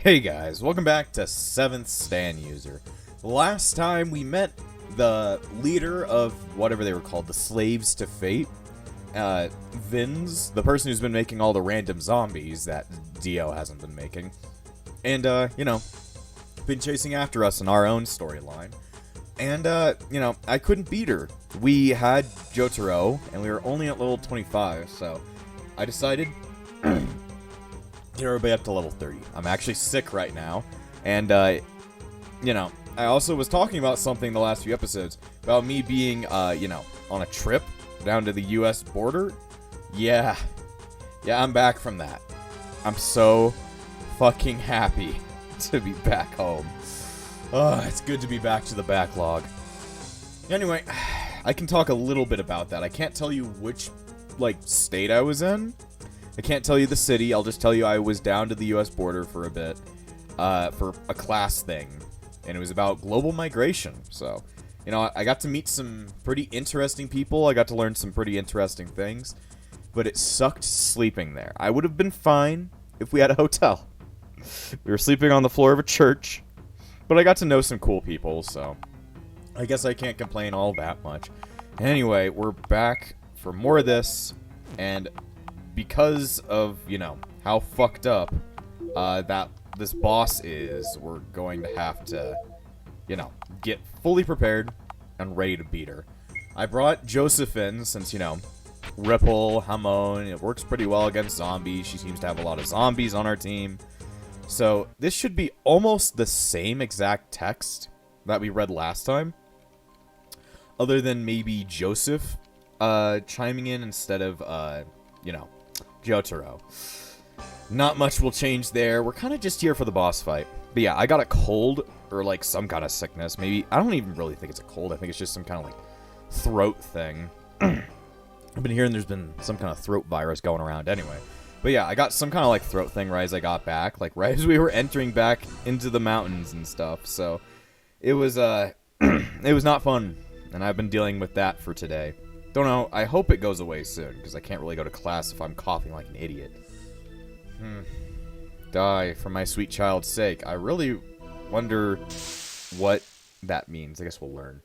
Hey guys, welcome back to 7th Stan User. Last time we met the leader of whatever they were called, the Slaves to Fate, Vins, the person who's been making all the random zombies that Dio hasn't been making, and, been chasing after us in our own storyline. And, I couldn't beat her. We had Jotaro, and we were only at level 25, so I decided get everybody up to level 30. I'm actually sick right now, and, I also was talking about something the last few episodes, about me being, on a trip down to the US border. Yeah, I'm back from that. I'm so fucking happy to be back home. It's good to be back to the backlog. Anyway, I can talk a little bit about that. I can't tell you which, state I was in. I can't tell you the city. I'll just tell you I was down to the US border for a bit, for a class thing. And it was about global migration. So, I got to meet some pretty interesting people. I got to learn some pretty interesting things. But it sucked sleeping there. I would have been fine if we had a hotel. We were sleeping on the floor of a church. But I got to know some cool people, so I guess I can't complain all that much. Anyway, we're back for more of this, and because of, how fucked up that this boss is, we're going to have to, get fully prepared and ready to beat her. I brought Josephine since, Ripple, Hamon, it works pretty well against zombies. She seems to have a lot of zombies on our team. So, this should be almost the same exact text that we read last time. Other than maybe Joseph chiming in instead of, Jotaro. Not much will change there. We're kind of just here for the boss fight. But yeah, I got a cold, or some kind of sickness. Maybe, I don't even really think it's a cold. I think it's just some kind of throat thing. I've been hearing there's been some kind of throat virus going around anyway. But yeah, I got some kind of throat thing right as I got back. Right as we were entering back into the mountains and stuff. So it was, it was not fun. And I've been dealing with that for today. Don't know, I hope it goes away soon, because I can't really go to class if I'm coughing like an idiot. Die for my sweet child's sake. I really wonder what that means. I guess we'll learn.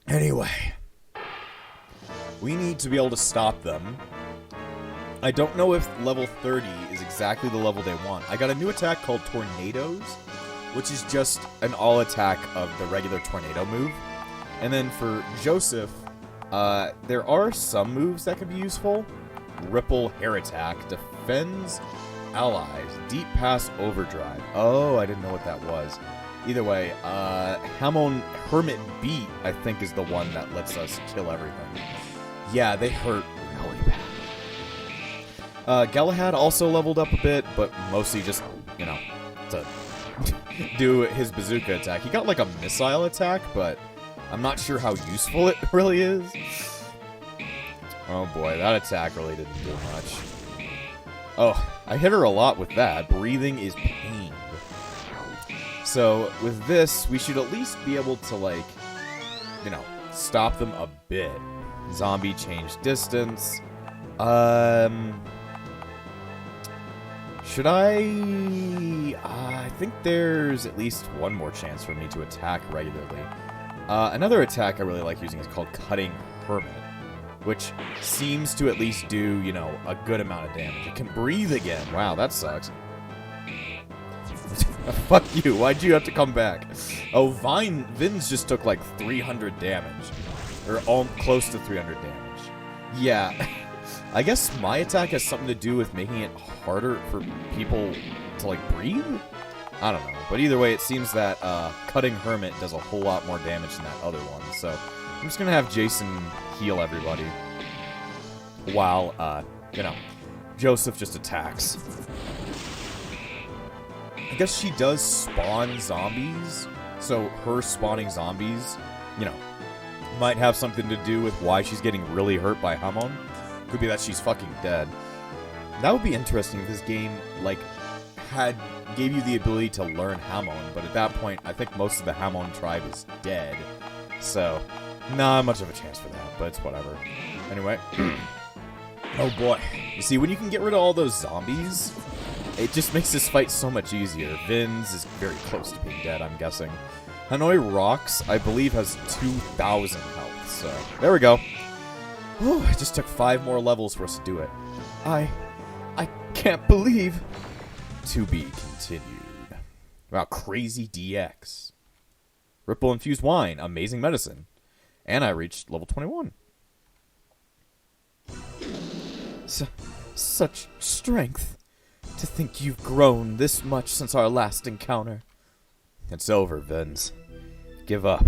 Anyway. We need to be able to stop them. I don't know if level 30 is exactly the level they want. I got a new attack called Tornadoes, which is just an all attack of the regular tornado move. And then for Joseph, there are some moves that can be useful. Ripple Hair Attack defends allies. Deep Pass Overdrive. Oh, I didn't know what that was. Either way, Hamon Hermit Beat, I think, is the one that lets us kill everything. Yeah, they hurt really bad. Galahad also leveled up a bit, but mostly just, to do his bazooka attack. He got a missile attack, but I'm not sure how useful it really is. Oh boy, that attack really didn't do much. Oh, I hit her a lot with that. Breathing is pain. So, with this, we should at least be able to, stop them a bit. Zombie change distance. Should I think there's at least one more chance for me to attack regularly. Another attack I really like using is called Cutting Hermit, which seems to at least do, a good amount of damage. It can breathe again. Wow, that sucks. Fuck you, why'd you have to come back? Oh, Vins just took 300 damage. Or close to 300 damage. Yeah, I guess my attack has something to do with making it harder for people to, breathe? I don't know. But either way, it seems that Cutting Hermit does a whole lot more damage than that other one. So I'm just going to have Jason heal everybody. While, Joseph just attacks. I guess she does spawn zombies. So her spawning zombies, might have something to do with why she's getting really hurt by Hamon. Could be that she's fucking dead. That would be interesting if this game, gave you the ability to learn Hamon, but at that point, I think most of the Hamon tribe is dead. So, not much of a chance for that, but it's whatever. Anyway. Oh boy. You see, when you can get rid of all those zombies, it just makes this fight so much easier. Vins is very close to being dead, I'm guessing. Hanoi Rocks, I believe, has 2,000 health, so there we go. Whew, it just took 5 more levels for us to do it. I can't believe. To be continued. Wow, crazy DX. Ripple infused wine, amazing medicine. And I reached level 21. Such strength. To think you've grown this much since our last encounter. It's over, Vince. Give up.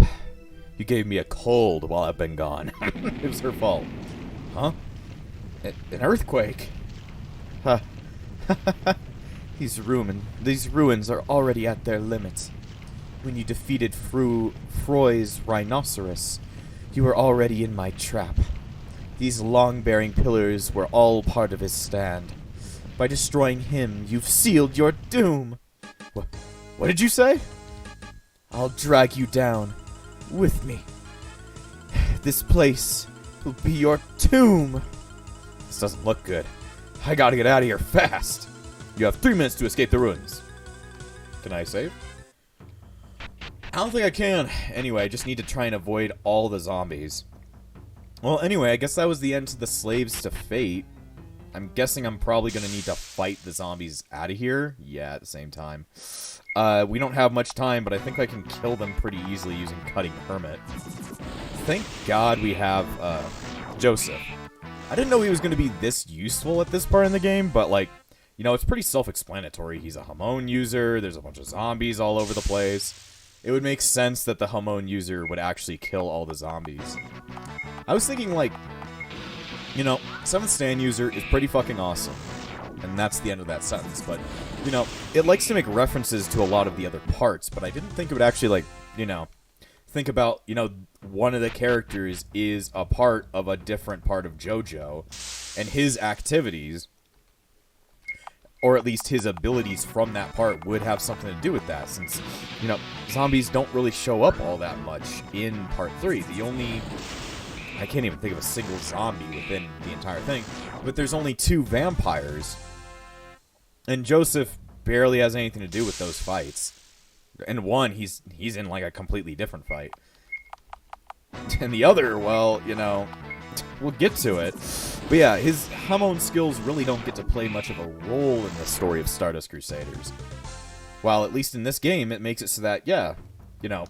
You gave me a cold while I've been gone. It was her fault. Huh? An earthquake? Huh. These ruins are already at their limits. When you defeated Froy's rhinoceros, you were already in my trap. These long-bearing pillars were all part of his stand. By destroying him, you've sealed your doom. What did you say? I'll drag you down with me. This place will be your tomb. This doesn't look good. I gotta get out of here fast. You have 3 minutes to escape the ruins. Can I save? I don't think I can. Anyway, I just need to try and avoid all the zombies. Well, anyway, I guess that was the end to the Slaves to Fate. I'm guessing I'm probably going to need to fight the zombies out of here. Yeah, at the same time. We don't have much time, but I think I can kill them pretty easily using Cutting Hermit. Thank God we have Joseph. I didn't know he was going to be this useful at this part in the game, but, like, you know, it's pretty self-explanatory. He's a Hamon user, there's a bunch of zombies all over the place. It would make sense that the Hamon user would actually kill all the zombies. I was thinking, like, you know, 7th Stand user is pretty fucking awesome. And that's the end of that sentence, but, you know, it likes to make references to a lot of the other parts, but I didn't think it would actually, like, you know, think about, you know, one of the characters is a part of a different part of JoJo, and his activities, or at least his abilities from that part, would have something to do with that, since, you know, zombies don't really show up all that much in Part 3. The only... I can't even think of a single zombie within the entire thing, but there's only 2 vampires, and Joseph barely has anything to do with those fights. And one, he's in, like, a completely different fight. And the other, well, you know, we'll get to it. But yeah, his Hamon skills really don't get to play much of a role in the story of Stardust Crusaders. While, at least in this game, it makes it so that, yeah, you know,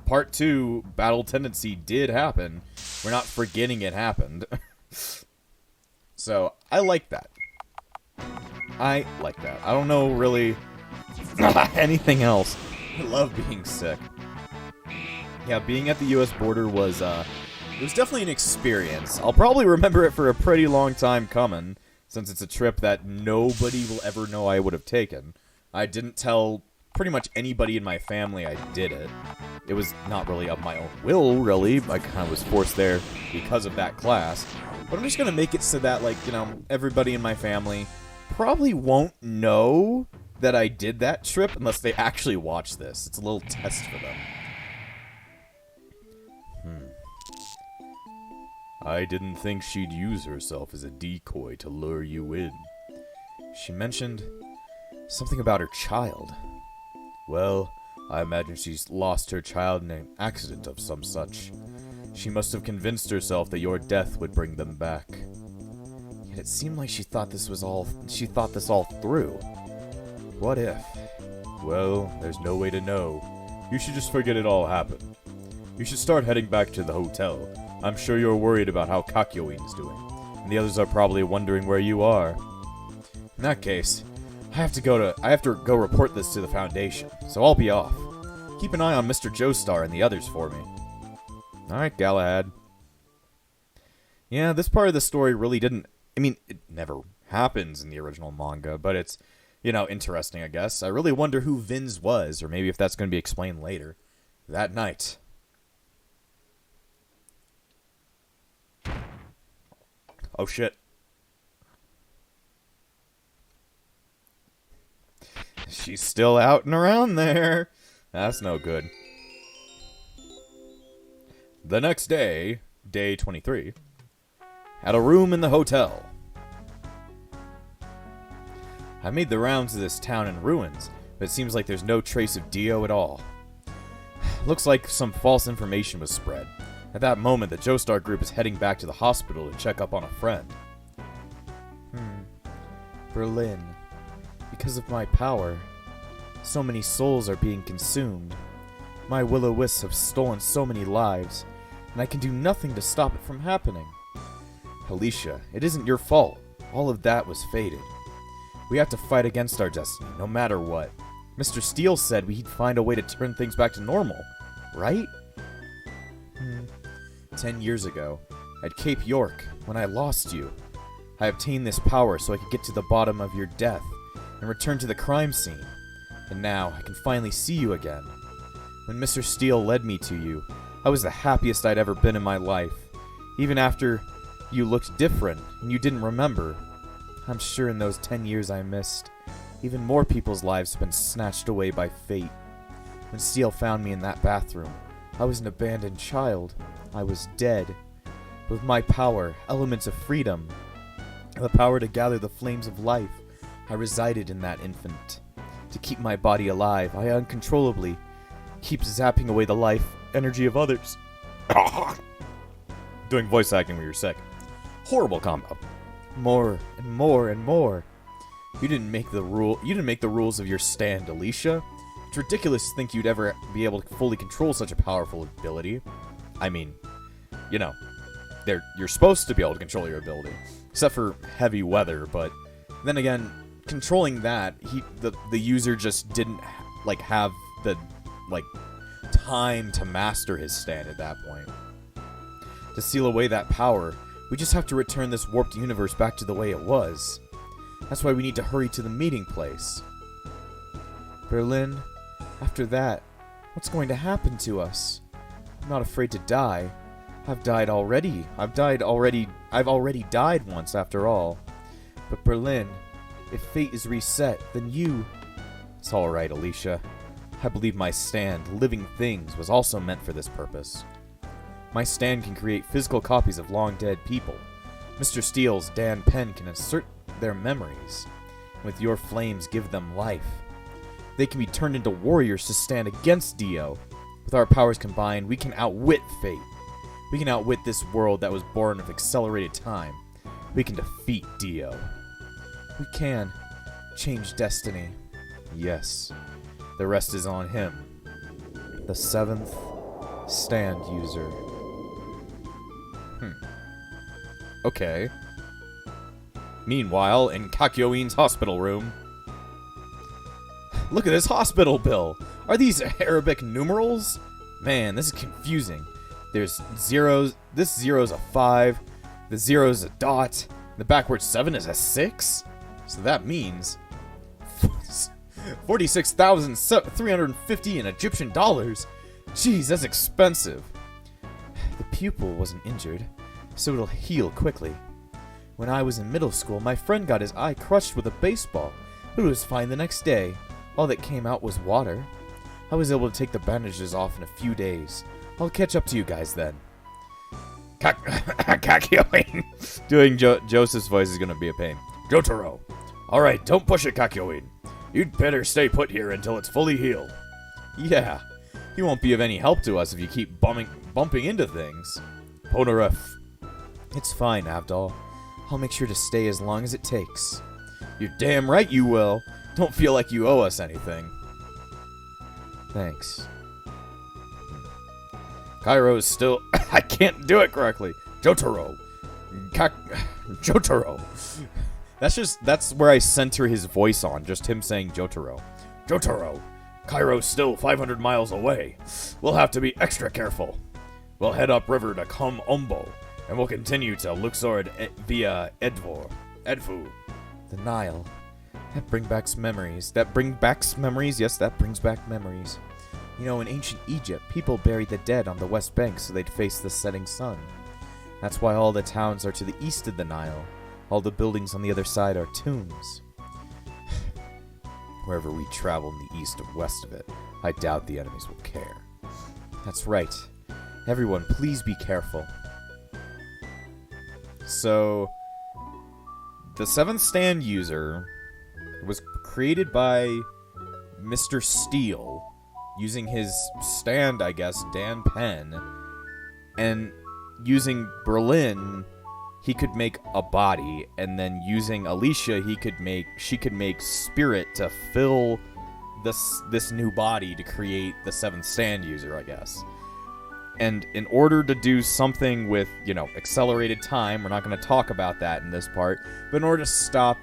Part 2, Battle Tendency did happen. We're not forgetting it happened. So, I like that. I like that. I don't know, really, anything else. I love being sick. Yeah, being at the U.S. border was, it was definitely an experience. I'll probably remember it for a pretty long time coming, since it's a trip that nobody will ever know I would have taken. I didn't tell pretty much anybody in my family I did it. It was not really of my own will, really. I kind of was forced there because of that class. But I'm just going to make it so that, like, you know, everybody in my family probably won't know that I did that trip unless they actually watch this. It's a little test for them. I didn't think she'd use herself as a decoy to lure you in. She mentioned something about her child. Well, I imagine she's lost her child in an accident of some such. She must have convinced herself that your death would bring them back. Yet it seemed like she thought this all through. What if? Well, there's no way to know. You should just forget it all happened. You should start heading back to the hotel. I'm sure you're worried about how Kakyoin's doing, and the others are probably wondering where you are. In that case, I have to go report this to the Foundation, so I'll be off. Keep an eye on Mr. Joestar and the others for me. Alright, Galahad. Yeah, this part of the story really didn't... I mean, it never happens in the original manga, but it's, you know, interesting, I guess. I really wonder who Vinz was, or maybe if that's going to be explained later. That night. Oh, shit. She's still out and around there. That's no good. The next day, day 23, at a room in the hotel. I made the rounds of this town in ruins, but it seems like there's no trace of Dio at all. Looks like some false information was spread. At that moment, the Joestar group is heading back to the hospital to check up on a friend. Berlin. Because of my power, so many souls are being consumed. My will-o-wisps have stolen so many lives, and I can do nothing to stop it from happening. Alicia, it isn't your fault. All of that was fated. We have to fight against our destiny, no matter what. Mr. Steele said we'd find a way to turn things back to normal, right? 10 years ago, at Cape York, when I lost you, I obtained this power so I could get to the bottom of your death and return to the crime scene. And now, I can finally see you again. When Mr. Steele led me to you, I was the happiest I'd ever been in my life. Even after you looked different and you didn't remember. I'm sure in those 10 years I missed, even more people's lives have been snatched away by fate. When Steele found me in that bathroom, I was an abandoned child. I was dead. With my power, elements of freedom, the power to gather the flames of life, I resided in that infant. To keep my body alive, I uncontrollably keep zapping away the life energy of others. Doing voice acting when you're sick. Horrible combo. More and more and more. You didn't make the rules of your stand, Alicia. It's ridiculous to think you'd ever be able to fully control such a powerful ability. I mean, you know, you're supposed to be able to control your ability, except for heavy weather. But then again, controlling that, the user just didn't have the time to master his stand at that point. To seal away that power, we just have to return this warped universe back to the way it was. That's why we need to hurry to the meeting place. Berlin, after that, what's going to happen to us? I'm not afraid to die. I've died already. I've already died once, after all. But Berlin, if fate is reset, then you... It's alright, Alicia. I believe my stand, Living Things, was also meant for this purpose. My stand can create physical copies of long-dead people. Mr. Steele's Dan Penn can insert their memories. With your flames, give them life. They can be turned into warriors to stand against Dio. With our powers combined, we can outwit fate. We can outwit this world that was born with accelerated time. We can defeat Dio. We can change destiny. Yes. The rest is on him. The 7th stand user. Okay. Meanwhile, in Kakyoin's hospital room... Look at this hospital bill! Are these Arabic numerals? Man, this is confusing. There's zeros. This zero's a 5. The zero's a dot. The backward 7 is a 6. So that means... 46,350 in Egyptian dollars. Jeez, that's expensive. The pupil wasn't injured, so it'll heal quickly. When I was in middle school, my friend got his eye crushed with a baseball, but it was fine the next day. All that came out was water. I was able to take the bandages off in a few days. I'll catch up to you guys then. Kakyoin. Doing Joseph's voice is going to be a pain. Jotaro. Alright, don't push it, Kakyoin. You'd better stay put here until it's fully healed. Yeah, he won't be of any help to us if you keep bumping into things. Polnareff. It's fine, Avdol. I'll make sure to stay as long as it takes. You're damn right you will. Don't feel like you owe us anything. Thanks. Kairo's still... I can't do it correctly. Jotaro. Jotaro. That's where I center his voice on, just him saying Jotaro. Jotaro. Kairo's still 500 miles away. We'll have to be extra careful. We'll head upriver to Kom-Ombo, and we'll continue to Luxor via Edfu. The Nile. That brings back memories. Yes, that brings back memories. You know, in ancient Egypt, people buried the dead on the west bank so they'd face the setting sun. That's why all the towns are to the east of the Nile. All the buildings on the other side are tombs. Wherever we travel in the east or west of it, I doubt the enemies will care. That's right. Everyone, please be careful. So, the 7th stand user It was created by Mr. Steele, using his stand, I guess, Dan Penn, and using Berlin, he could make a body, and then using Alicia, she could make spirit to fill this new body to create the 7th stand user, I guess. And in order to do something with, accelerated time, we're not going to talk about that in this part, but in order to stop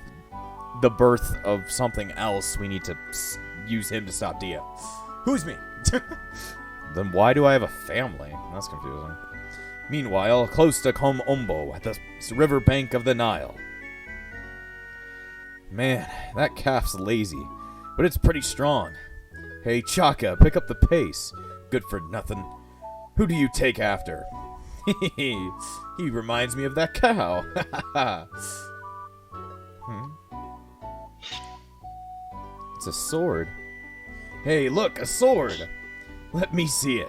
the birth of something else, we need to use him to stop Dia. Who's me? Then why do I have a family? That's confusing. Meanwhile, close to Kom Ombo, at the river bank of the Nile. Man, that calf's lazy, but it's pretty strong. Hey, Chaka, pick up the pace. Good for nothing. Who do you take after? He reminds me of that cow. It's a sword. Hey, look, a sword! Let me see it.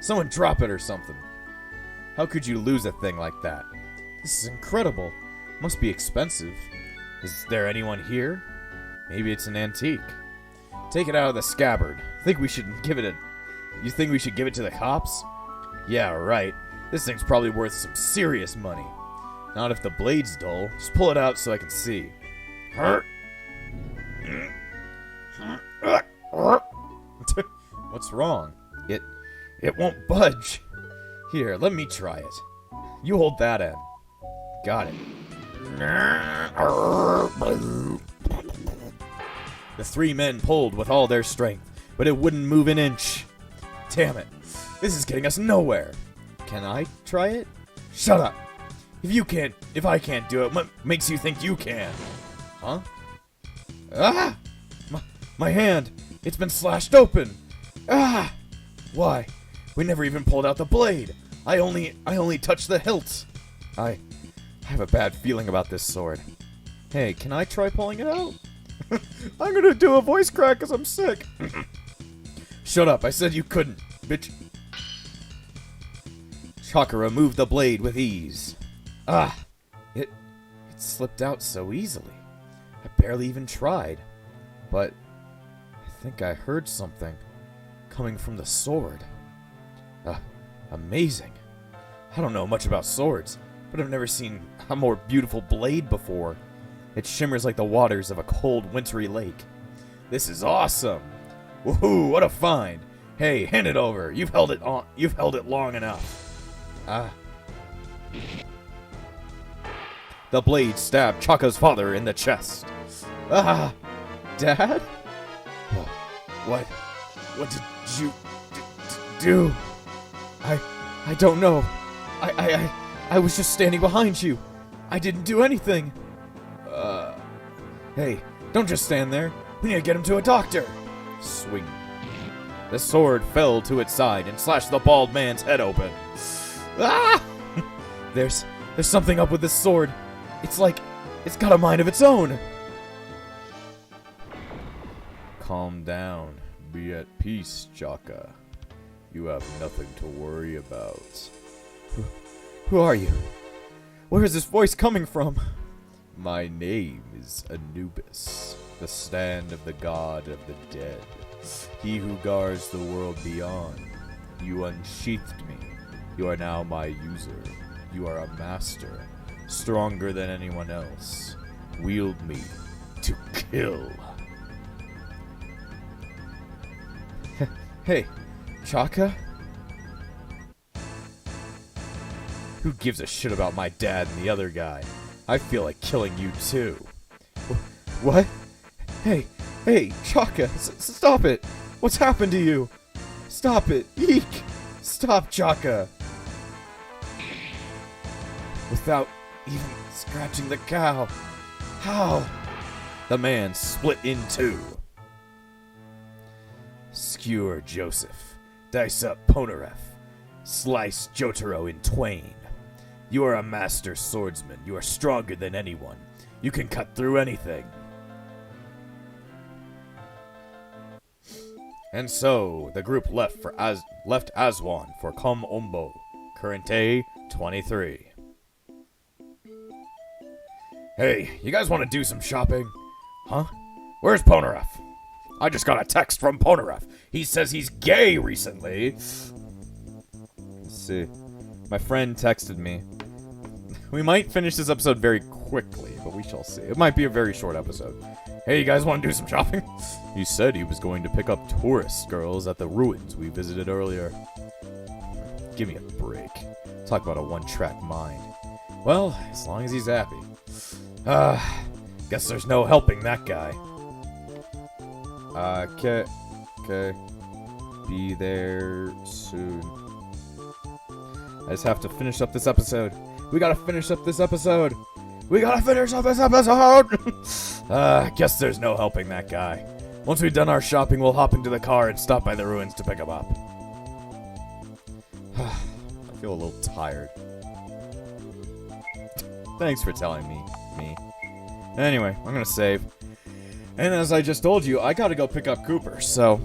Someone drop it or something. How could you lose a thing like that? This is incredible. Must be expensive. Is there anyone here? Maybe it's an antique. Take it out of the scabbard. You think we should give it to the cops? Yeah, right. This thing's probably worth some serious money. Not if the blade's dull. Just pull it out so I can see. What's wrong? It won't budge. Here, let me try it. You hold that end. Got it. The 3 men pulled with all their strength, but it wouldn't move an inch. Damn it. This is getting us nowhere. Can I try it? Shut up. If I can't do it, what makes you think you can? Huh? Ah! My hand! It's been slashed open! Ah! Why? We never even pulled out the blade. I only touched the hilt. I have a bad feeling about this sword. Hey, can I try pulling it out? I'm gonna do a voice crack because I'm sick. Shut up, I said you couldn't, bitch. Chaka removed the blade with ease. Ah! It slipped out so easily. I barely even tried. But I think I heard something coming from the sword. Amazing. I don't know much about swords, but I've never seen a more beautiful blade before. It shimmers like the waters of a cold, wintry lake. This is awesome. Woohoo, what a find. Hey, hand it over. You've held it long enough. The blade stabbed Chaka's father in the chest. Ah! Dad? What did you do? I don't know. I was just standing behind you. I didn't do anything. Hey, don't just stand there. We need to get him to a doctor. Swing. The sword fell to its side and slashed the bald man's head open. Ah! There's something up with this sword. It's like it's got a mind of its own. Calm down. Be at peace, Chaka. You have nothing to worry about. Who are you? Where is this voice coming from? My name is Anubis, the stand of the god of the dead. He who guards the world beyond. You unsheathed me. You are now my user. You are a master, stronger than anyone else. Wield me to kill. Hey, Chaka? Who gives a shit about my dad and the other guy? I feel like killing you too. What? Hey, Chaka, stop it! What's happened to you? Stop it! Eek! Stop, Chaka! Without even scratching the cow. How? The man split in two. Skewer Joseph. Dice up Ponaref. Slice Jotaro in twain. You are a master swordsman. You are stronger than anyone. You can cut through anything. And so, the group left Aswan for Kom Ombo, current day 23. Hey, you guys want to do some shopping? Huh? Where's Ponareff? I just got a text from Ponareff. He says he's gay recently. Let's see. My friend texted me. We might finish this episode very quickly, but we shall see. It might be a very short episode. Hey, you guys want to do some shopping? He said he was going to pick up tourist girls at the ruins we visited earlier. Give me a break. Talk about a one-track mind. Well, as long as he's happy. Guess there's no helping that guy. Okay. Be there soon. I just have to finish up this episode. We gotta finish up this episode. Guess there's no helping that guy. Once we've done our shopping, we'll hop into the car and stop by the ruins to pick him up. I feel a little tired. Thanks for telling me. Anyway, I'm gonna save. And as I just told you, I gotta go pick up Cooper, so...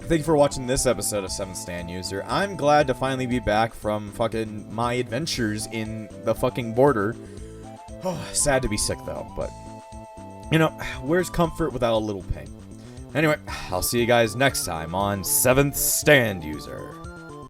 Thank you for watching this episode of 7th Stand User. I'm glad to finally be back from fucking my adventures in the fucking border. Oh, sad to be sick, though, but... You know, where's comfort without a little pain? Anyway, I'll see you guys next time on 7th Stand User.